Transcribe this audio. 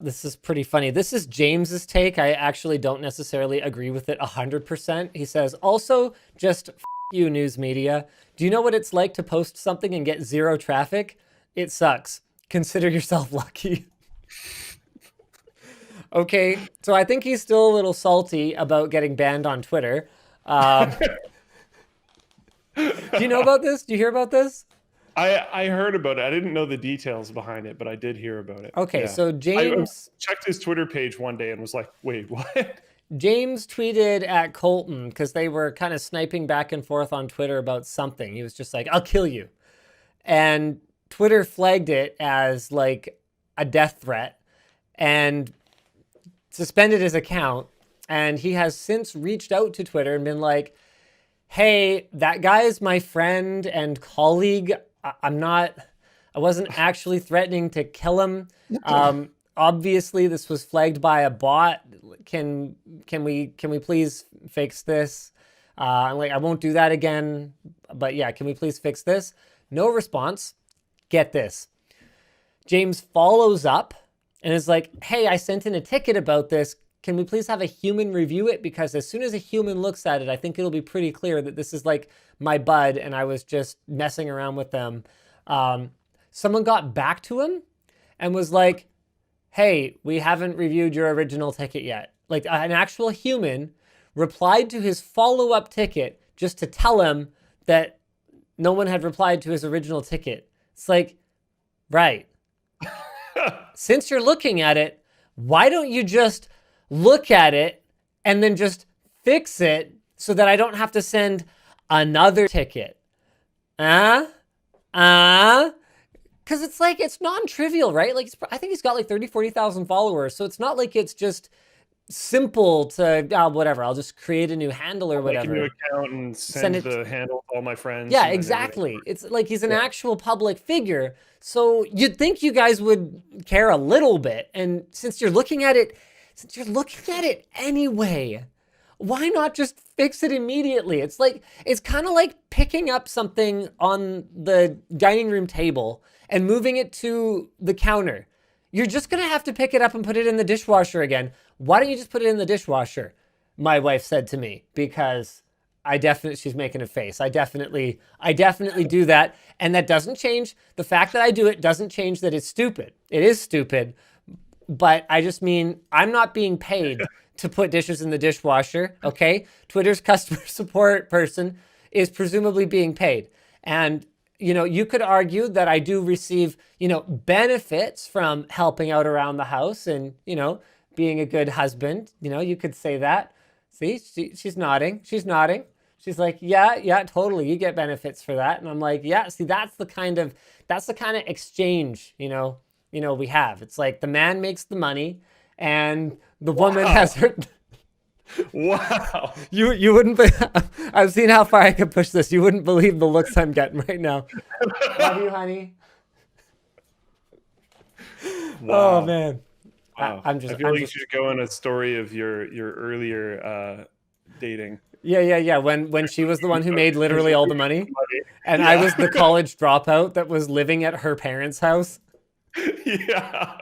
This is pretty funny. This is James's take. I actually don't necessarily agree with it 100%. He says, also, just f you news media. Do you know what it's like to post something and get zero traffic? It sucks. Consider yourself lucky. Okay, so I think he's still a little salty about getting banned on Twitter. Do you know about this? Do you hear about this? I heard about it. I didn't know the details behind it, but I did hear about it. Okay, Yeah. so I James checked his Twitter page one day and was like, wait, what? James tweeted at Colton because they were kind of sniping back and forth on Twitter about something. He was just like, I'll kill you. And Twitter flagged it as like a death threat and suspended his account. And he has since reached out to Twitter and been like, hey, that guy is my friend and colleague. I wasn't actually threatening to kill him. Obviously, this was flagged by a bot. Can we please fix this? I'm like, I won't do that again. But yeah, can we please fix this? No response. Get this. James follows up and is like, hey, I sent in a ticket about this. Can we please have a human review it? Because as soon as a human looks at it, I think it'll be pretty clear that this is like my bud and I was just messing around with them. Someone got back to him and was like, hey, we haven't reviewed your original ticket yet. Like an actual human replied to his follow-up ticket just to tell him that no one had replied to his original ticket. It's like, right. Since you're looking at it, why don't you just look at it and then just fix it so that I don't have to send another ticket? Because it's like, it's non-trivial, right? Like, I think he's got like 30, 40,000 followers. So it's not like it's just simple to, whatever, I'll just create a new handle or whatever. Make a new account and send the handle to all my friends. Yeah, exactly. It's like he's an actual public figure. So you'd think you guys would care a little bit. And since you're looking at it anyway, why not just fix it immediately? It's like, it's kind of like picking up something on the dining room table and moving it to the counter. You're just going to have to pick it up and put it in the dishwasher again. Why don't you just put it in the dishwasher? My wife said to me, because she's making a face. I definitely do that. And that doesn't change. The fact that I do it doesn't change that it's stupid. It is stupid. But I just mean, I'm not being paid to put dishes in the dishwasher, okay? Twitter's customer support person is presumably being paid. And, you know, you could argue that I do receive, you know, benefits from helping out around the house and, you know, being a good husband. You know, you could say that. See, she's nodding. She's nodding. She's like, yeah, totally. You get benefits for that. And I'm like, yeah, see, that's the kind of exchange, you know, we have. It's like the man makes the money and the woman has her. Wow. You wouldn't, I've seen how far I could push this. You wouldn't believe the looks I'm getting right now. Love you, honey. Wow. Oh, man. Wow. I feel like you should go on a story of your earlier dating. Yeah. When she was the one who made literally all the money. And I was the college dropout that was living at her parents' house. Yeah.